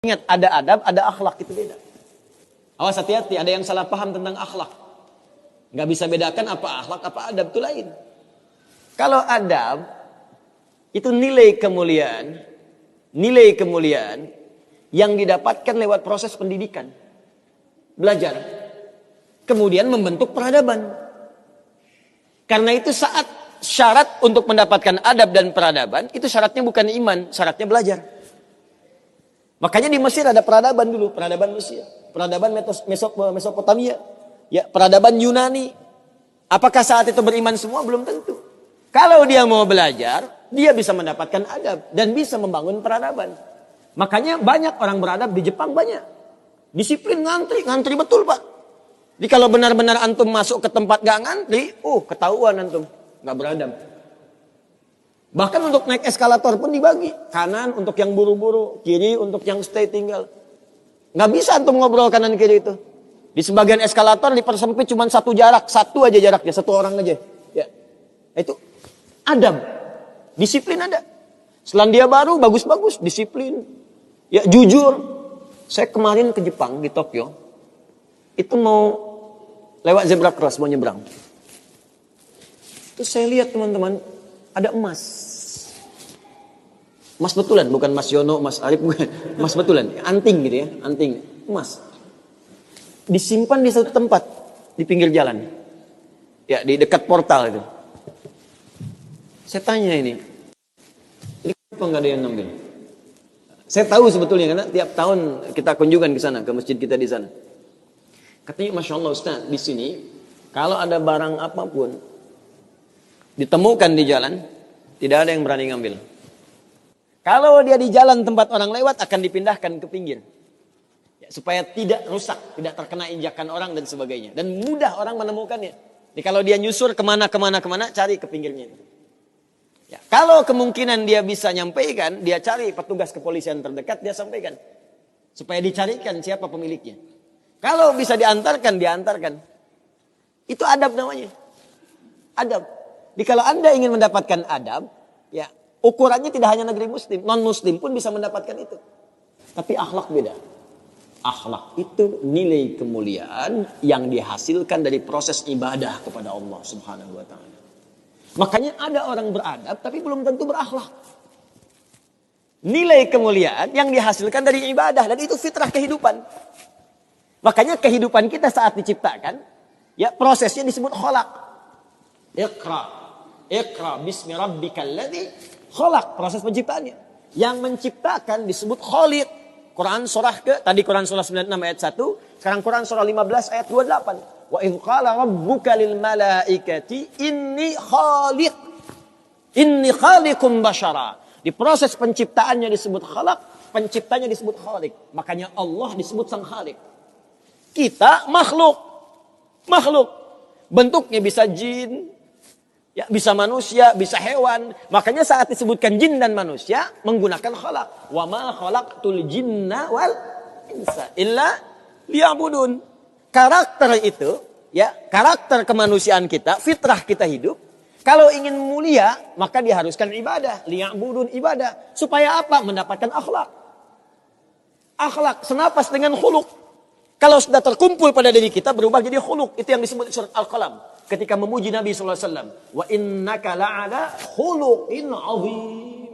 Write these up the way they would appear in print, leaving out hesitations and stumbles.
Ingat, ada adab, ada akhlak, itu beda. Awas, hati-hati, ada yang salah paham tentang akhlak. Nggak bisa bedakan apa akhlak, apa adab, itu lain. Kalau adab, itu nilai kemuliaan yang didapatkan lewat proses pendidikan. Belajar. Kemudian membentuk peradaban. Karena itu saat syarat untuk mendapatkan adab dan peradaban, itu syaratnya bukan iman, syaratnya belajar. Makanya di Mesir ada peradaban dulu, peradaban Mesir, peradaban Mesopotamia, ya, peradaban Yunani. Apakah saat itu beriman semua? Belum tentu. Kalau dia mau belajar, dia bisa mendapatkan adab dan bisa membangun peradaban. Makanya banyak orang beradab di Jepang, banyak. Disiplin, ngantri betul, Pak. Jadi kalau benar-benar antum masuk ke tempat gak ngantri, ketahuan antum gak beradab. Bahkan untuk naik eskalator pun dibagi. Kanan untuk yang buru-buru, kiri untuk yang stay tinggal. Nggak bisa antum ngobrol kanan kiri itu. Di sebagian eskalator dipersempit cuma satu aja jaraknya, satu orang aja. Ya. Itu adab. Disiplin ada. Selandia Baru bagus-bagus, disiplin. Ya, jujur. Saya kemarin ke Jepang, di Tokyo. Itu mau lewat zebra cross, mau nyebrang. Terus saya lihat teman-teman, ada emas. Emas betulan, bukan Mas Yono, Mas Arif, bukan. Emas betulan, anting gitu ya, anting, emas. Disimpan di satu tempat, di pinggir jalan. Ya, di dekat portal itu. Saya tanya ini kenapa nggak ada yang ngambil? Saya tahu sebetulnya, karena tiap tahun kita kunjungan ke sana, ke masjid kita di sana. Katanya, Masya Allah Ustaz, di sini, kalau ada barang apapun, ditemukan di jalan, tidak ada yang berani ngambil. Kalau dia di jalan tempat orang lewat, akan dipindahkan ke pinggir. Ya, supaya tidak rusak, tidak terkena injakan orang dan sebagainya. Dan mudah orang menemukannya. Jadi kalau dia nyusur kemana, cari ke pinggirnya. Ya, kalau kemungkinan dia bisa nyampaikan, dia cari petugas kepolisian terdekat, dia sampaikan. Supaya dicarikan siapa pemiliknya. Kalau bisa diantarkan. Itu adab namanya. Adab. Jadi kalau Anda ingin mendapatkan adab, ya, ukurannya tidak hanya negeri muslim, non-muslim pun bisa mendapatkan itu. Tapi akhlak beda. Akhlak itu nilai kemuliaan yang dihasilkan dari proses ibadah kepada Allah Subhanahu wa taala. Makanya ada orang beradab tapi belum tentu berakhlak. Nilai kemuliaan yang dihasilkan dari ibadah, dan itu fitrah kehidupan. Makanya kehidupan kita saat diciptakan, ya, prosesnya disebut khalaq. Iqra bismi rabbikal ladzi khalaq, proses penciptaannya. Yang menciptakan disebut Khaliq. Quran surah Quran surah 96 ayat 1, sekarang Quran surah 15 ayat 28. Wa idz qala rabbuka lil malaikati inni khaliqum basyara. Di proses penciptaannya disebut khalaq, penciptanya disebut Khaliq. Makanya Allah disebut sang Khaliq. Kita makhluk. Bentuknya bisa jin, ya, bisa manusia, bisa hewan. Makanya saat disebutkan jin dan manusia menggunakan khalaq. Wa ma khalaqtul jinna wal insa illa liya'budun. Karakter itu, ya, karakter kemanusiaan kita, fitrah kita hidup. Kalau ingin mulia, maka diharuskan ibadah, liya'budun, ibadah. Supaya apa? Mendapatkan akhlak. Akhlak senapas dengan khuluq. Kalau sudah terkumpul pada diri kita, berubah jadi khuluq. Itu yang disebut surat Al-Qalam. Ketika memuji Nabi SAW. Wa innaka la'ala khuluqin azim.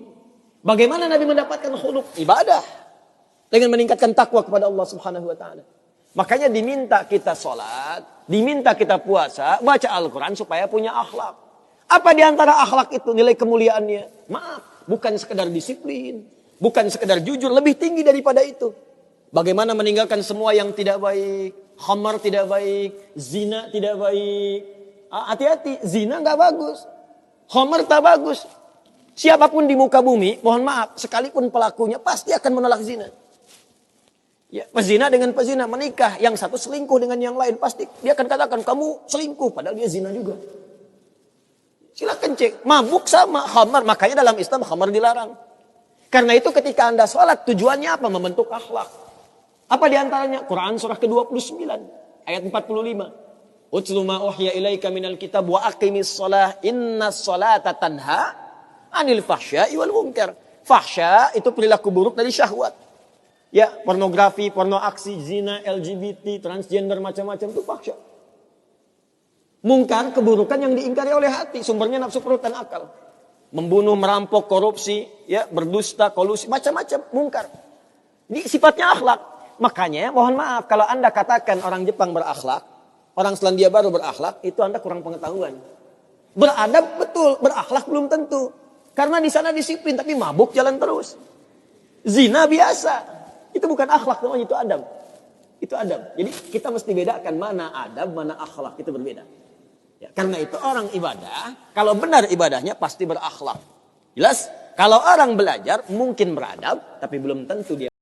Bagaimana Nabi mendapatkan khuluq? Ibadah. Dengan meningkatkan takwa kepada Allah Subhanahu wa ta'ala. Makanya diminta kita sholat, diminta kita puasa, baca Al-Quran supaya punya akhlak. Apa diantara akhlak itu nilai kemuliaannya? Maaf, bukan sekedar disiplin. Bukan sekedar jujur, lebih tinggi daripada itu. Bagaimana meninggalkan semua yang tidak baik. Khamar tidak baik. Zina tidak baik. Hati-hati, zina gak bagus. Khamar tak bagus. Siapapun di muka bumi, mohon maaf, sekalipun pelakunya pasti akan menolak zina. Ya, pezina dengan pezina menikah, yang satu selingkuh dengan yang lain, pasti dia akan katakan kamu selingkuh, padahal dia zina juga. Silakan cek, mabuk sama khamar, makanya dalam Islam khamar dilarang. Karena itu ketika Anda sholat, tujuannya apa? Membentuk akhlak. Apa diantaranya? Quran surah ke-29 ayat 45. Utlu ma uhya ilaika minal kitab wa aqimis shalah innas salata tanha anil fahsya'i wal munkar. Fahsya itu perilaku buruk dari syahwat. Ya, pornografi, porno aksi, zina, LGBT, transgender, macam-macam itu fahsya. Mungkar, keburukan yang diingkari oleh hati, sumbernya nafsu perut dan akal. Membunuh, merampok, korupsi, ya, berdusta, kolusi, macam-macam mungkar. Ini sifatnya akhlak. Makanya mohon maaf kalau Anda katakan orang Jepang berakhlak, orang Selandia Baru berakhlak, itu Anda kurang pengetahuan. Beradab betul, berakhlak belum tentu. Karena di sana disiplin tapi mabuk jalan terus. Zina biasa. Itu bukan akhlak namanya, itu adab. Itu adab. Jadi kita mesti bedakan mana adab, mana akhlak, itu berbeda. Ya, karena itu orang ibadah, kalau benar ibadahnya pasti berakhlak. Jelas? Kalau orang belajar mungkin beradab, tapi belum tentu dia